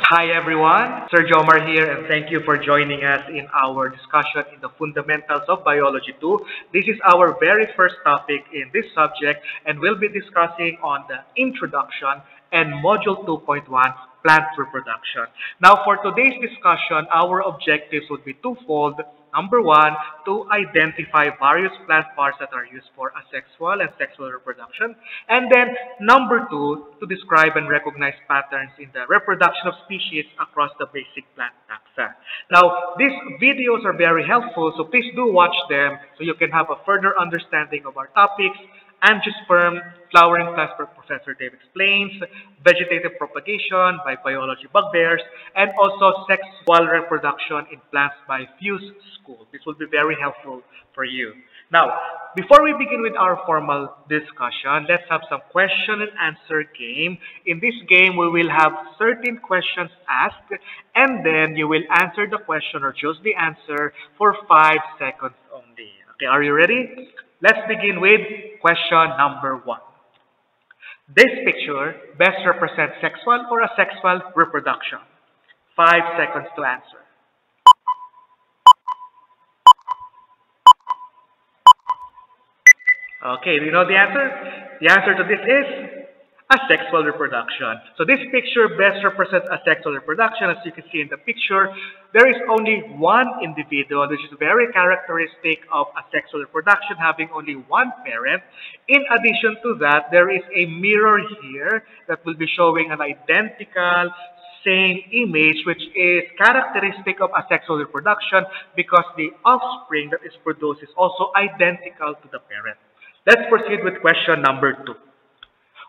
Hi everyone, Sir Jomar here and thank you for joining us in our discussion in the Fundamentals of Biology 2. This is our very first topic in this subject and we'll be discussing on the introduction and Module 2.1 plant reproduction. Now for today's discussion, our objectives would be twofold. Number one, to identify various plant parts that are used for asexual and sexual reproduction. And then number two, to describe and recognize patterns in the reproduction of species across the basic plant taxa. Now, these videos are very helpful, so please do watch them so you can have a further understanding of our topics. Angiosperm, flowering plants by Professor Dave Explains, vegetative propagation by Biology Bugbears, and also sexual reproduction in plants by Fuse School. This will be very helpful for you. Now, before we begin with our formal discussion, let's have some question and answer game. In this game, we will have certain questions asked, and then you will answer the question or choose the answer for 5 seconds only. Okay, are you ready? Let's begin with question number 1. This picture best represents sexual or asexual reproduction. 5 seconds to answer. Okay, do you know the answer? The answer to this is asexual reproduction. So this picture best represents asexual reproduction. As you can see in the picture, there is only one individual, which is very characteristic of asexual reproduction, having only one parent. In addition to that, there is a mirror here that will be showing an identical same image, which is characteristic of asexual reproduction because the offspring that is produced is also identical to the parent. Let's proceed with question number 2.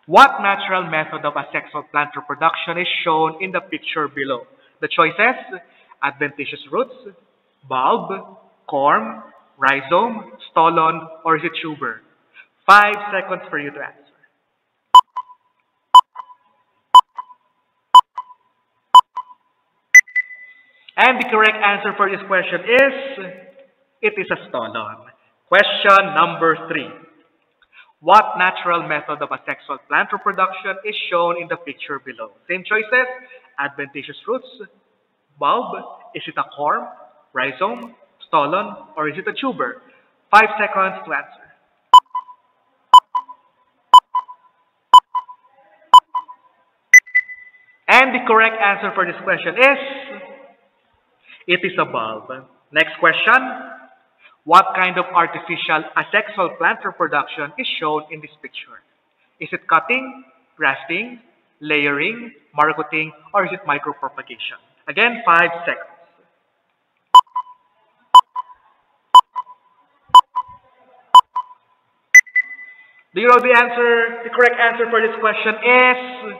What natural method of asexual plant reproduction is shown in the picture below? The choices: adventitious roots, bulb, corm, rhizome, stolon, or is it tuber? 5 seconds for you to answer. And the correct answer for this question is, it is a stolon. Question number 3. What natural method of asexual plant reproduction is shown in the picture below? Same choices: adventitious roots, bulb, is it a corm, rhizome, stolon, or is it a tuber? 5 seconds to answer. And the correct answer for this question is, it is a bulb. Next question. What kind of artificial asexual plant reproduction is shown in this picture? Is it cutting, grafting, layering, margoting, or is it micropropagation? Again, 5 seconds. Do you know the answer? The correct answer for this question is,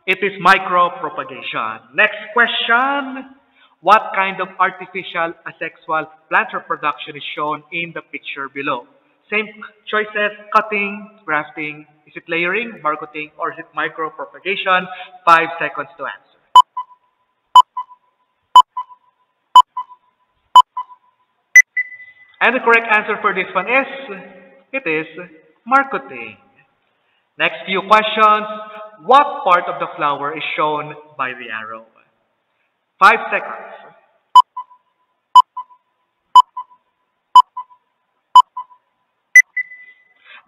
it is micropropagation. Next question. What kind of artificial asexual plant reproduction is shown in the picture below? Same choices: cutting, grafting, is it layering, margoting, or is it micropropagation? 5 seconds to answer. And the correct answer for this one is, it is margoting. Next few questions. What part of the flower is shown by the arrow? 5 seconds.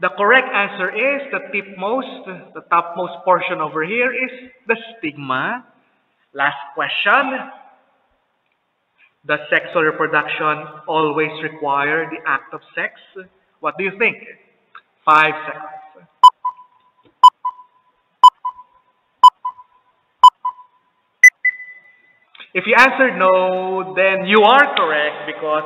The correct answer is the topmost portion over here is the stigma. Last question. Does sexual reproduction always require the act of sex? What do you think? 5 seconds. If you answered no, then you are correct because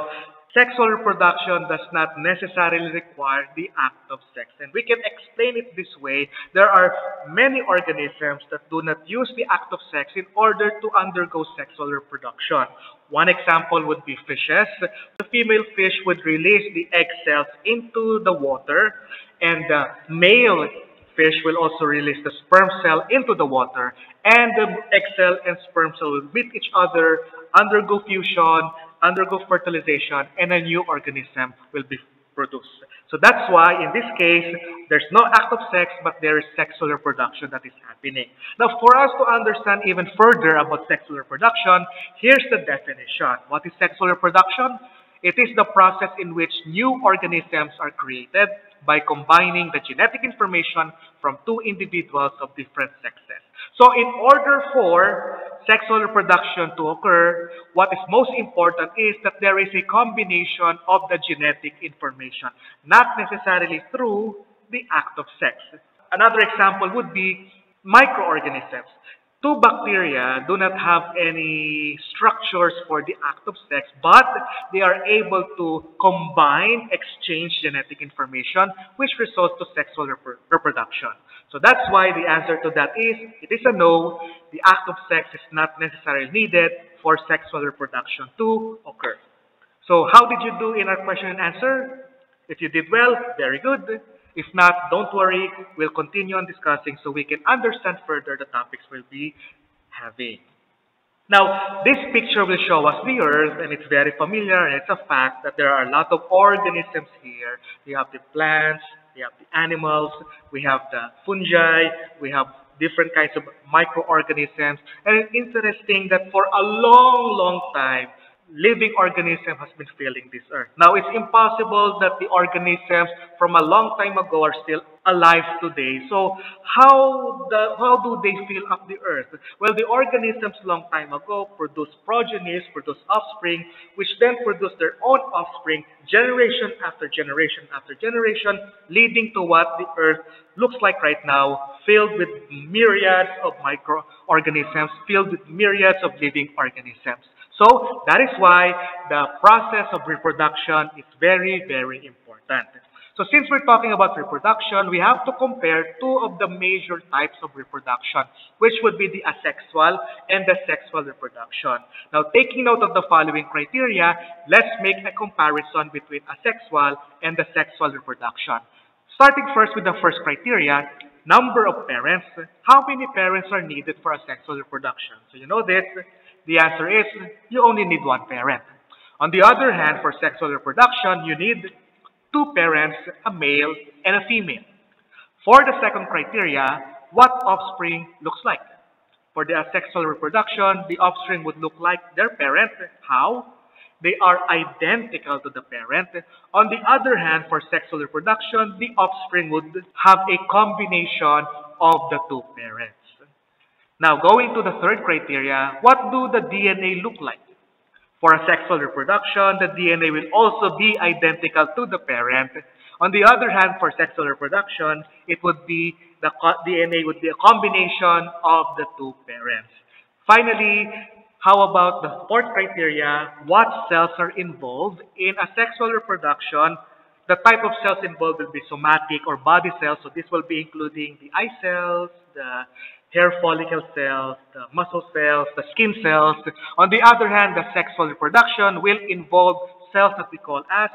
sexual reproduction does not necessarily require the act of sex. And we can explain it this way. There are many organisms that do not use the act of sex in order to undergo sexual reproduction. One example would be fishes. The female fish would release the egg cells into the water, and the male fish will also release the sperm cell into the water, and the egg cell and sperm cell will meet each other, undergo fusion, undergo fertilization, and a new organism will be produce. So that's why in this case, there's no act of sex, but there is sexual reproduction that is happening. Now, for us to understand even further about sexual reproduction, here's the definition. What is sexual reproduction? It is the process in which new organisms are created by combining the genetic information from two individuals of different sexes. So in order for sexual reproduction to occur, what is most important is that there is a combination of the genetic information, not necessarily through the act of sex. Another example would be microorganisms. Two bacteria do not have any structures for the act of sex, but they are able to combine, exchange genetic information, which results to sexual reproduction. So that's why the answer to that is, it is a no. The act of sex is not necessarily needed for sexual reproduction to occur. So how did you do in our question and answer? If you did well, very good. If not, don't worry. We'll continue on discussing so we can understand further the topics we'll be having. Now, this picture will show us the Earth, and it's very familiar, and it's a fact that there are a lot of organisms here. We have the plants, we have the animals, we have the fungi, we have different kinds of microorganisms. And it's interesting that for a long, long time, living organism has been filling this earth. Now, it's impossible that the organisms from a long time ago are still alive today. So, how do they fill up the earth? Well, the organisms long time ago produced progenies, produced offspring, which then produce their own offspring, generation after generation after generation, leading to what the earth looks like right now, filled with myriads of microorganisms, filled with myriads of living organisms. So, that is why the process of reproduction is very, very important. So, since we're talking about reproduction, we have to compare two of the major types of reproduction, which would be the asexual and the sexual reproduction. Now, taking note of the following criteria, let's make a comparison between asexual and the sexual reproduction. Starting first with the first criteria, number of parents. How many parents are needed for a sexual reproduction? So, you know this. The answer is, you only need one parent. On the other hand, for sexual reproduction, you need two parents, a male and a female. For the second criteria, what offspring looks like? For the asexual reproduction, the offspring would look like their parent. How? They are identical to the parent. On the other hand, for sexual reproduction, the offspring would have a combination of the two parents. Now, going to the third criteria, what do the DNA look like? For a sexual reproduction, the DNA will also be identical to the parent. On the other hand, for sexual reproduction, it would be the DNA would be a combination of the two parents. Finally, how about the fourth criteria? What cells are involved in a sexual reproduction? The type of cells involved will be somatic or body cells. So this will be including the eye cells, the hair follicle cells, the muscle cells, the skin cells. On the other hand, the sexual reproduction will involve cells that we call as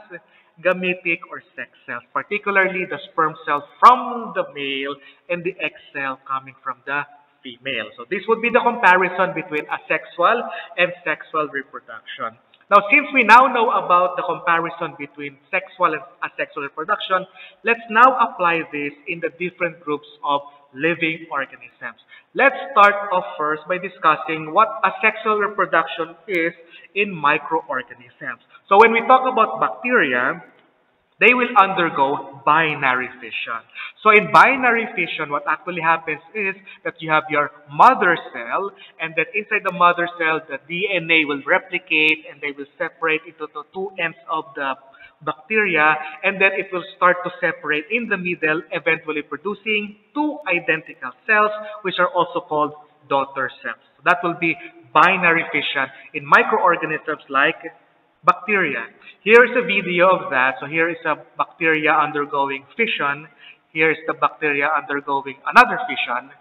gametic or sex cells, particularly the sperm cells from the male and the egg cell coming from the female. So this would be the comparison between asexual and sexual reproduction. Now, since we now know about the comparison between sexual and asexual reproduction, let's now apply this in the different groups of living organisms. Let's start off first by discussing what asexual reproduction is in microorganisms. So when we talk about bacteria, they will undergo binary fission. So in binary fission, what actually happens is that you have your mother cell, and then inside the mother cell, the DNA will replicate and they will separate into the two ends of the bacteria, and then it will start to separate in the middle, eventually producing two identical cells, which are also called daughter cells. So that will be binary fission in microorganisms like bacteria. Here's a video of that. So here is a bacteria undergoing fission. Here is the bacteria undergoing another fission.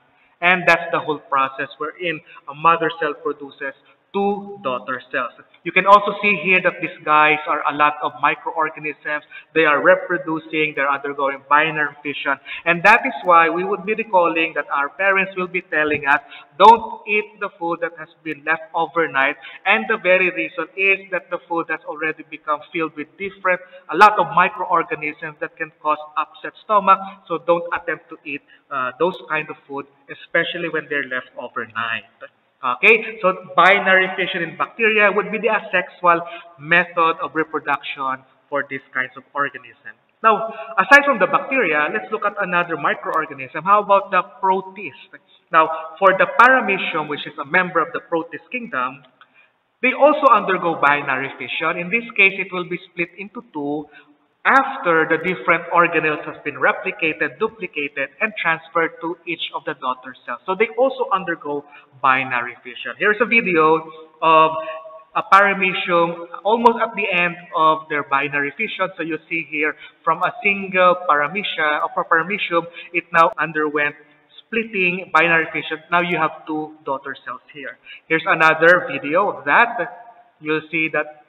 And that's the whole process wherein a mother cell produces two daughter cells. You can also see here that these guys are a lot of microorganisms. They are reproducing, they're undergoing binary fission. And that is why we would be recalling that our parents will be telling us, don't eat the food that has been left overnight. And the very reason is that the food has already become filled with a lot of microorganisms that can cause upset stomach. So don't attempt to eat those kind of food, especially when they're left overnight. Okay, so binary fission in bacteria would be the asexual method of reproduction for these kinds of organisms. Now, aside from the bacteria, let's look at another microorganism. How about the protist? Now, for the paramecium, which is a member of the protist kingdom, they also undergo binary fission. In this case, it will be split into two after the different organelles has been replicated, duplicated, and transferred to each of the daughter cells. So they also undergo binary fission. Here's a video of a paramecium almost at the end of their binary fission. So you see here from a single paramecium, it now underwent splitting binary fission. Now you have two daughter cells here. Here's another video of that. You'll see that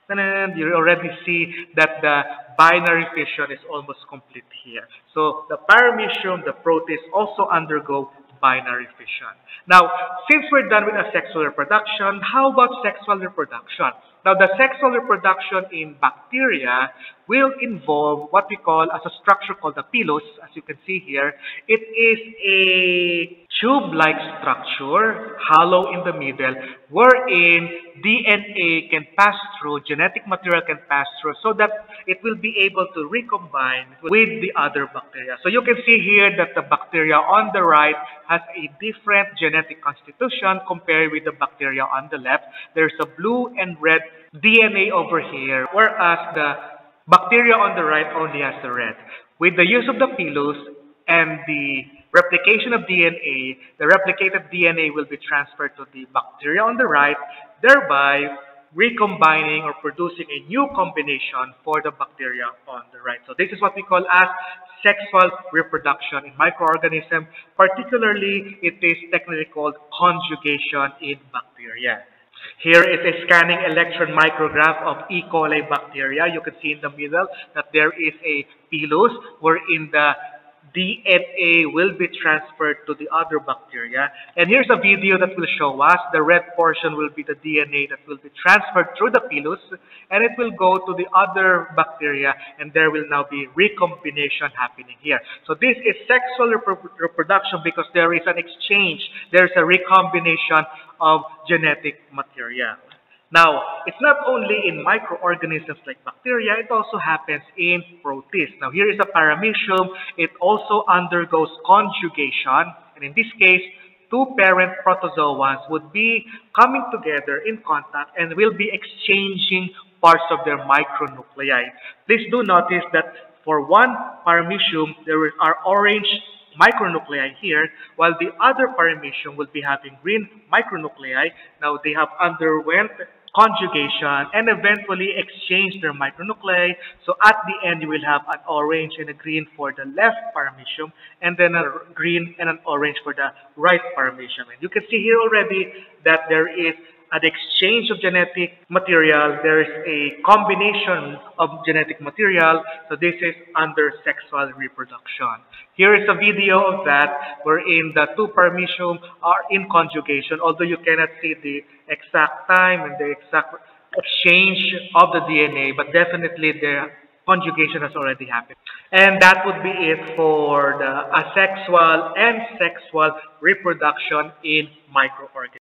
you already see that the binary fission is almost complete here. So the paramecium, the protist also undergo binary fission. Now, since we're done with asexual reproduction, how about sexual reproduction? Now, the sexual reproduction in bacteria will involve what we call as a structure called the pilus, as you can see here. It is a tube-like structure, hollow in the middle, wherein DNA can pass through, genetic material can pass through, so that it will be able to recombine with the other bacteria. So you can see here that the bacteria on the right has a different genetic constitution compared with the bacteria on the left. There's a blue and red DNA over here, whereas the bacteria on the right only has the red. With the use of the pilus and the replication of DNA, the replicated DNA will be transferred to the bacteria on the right, thereby recombining or producing a new combination for the bacteria on the right. So this is what we call as sexual reproduction in microorganisms. Particularly, it is technically called conjugation in bacteria. Here is a scanning electron micrograph of E. coli bacteria. You can see in the middle that there is a pilus wherein the DNA will be transferred to the other bacteria. And here's a video that will show us the red portion will be the DNA that will be transferred through the pilus, and it will go to the other bacteria, and there will now be recombination happening here. So this is sexual reproduction because there is an exchange, there is a recombination of genetic material. Now, it's not only in microorganisms like bacteria, it also happens in protists. Now, here is a paramecium. It also undergoes conjugation, and in this case, two parent protozoans would be coming together in contact and will be exchanging parts of their micronuclei. Please do notice that for one paramecium, there are orange micronuclei here, while the other paramecium will be having green micronuclei. Now, they have underwent conjugation and eventually exchange their micronuclei. So at the end, you will have an orange and a green for the left paramecium, and then a green and an orange for the right paramecium. And you can see here already that there is an exchange of genetic material. There is a combination of genetic material. So this is under sexual reproduction. Here is a video of that wherein the two paramecium are in conjugation, although you cannot see the exact time and the exact exchange of the DNA, but definitely the conjugation has already happened. And that would be it for the asexual and sexual reproduction in microorganisms.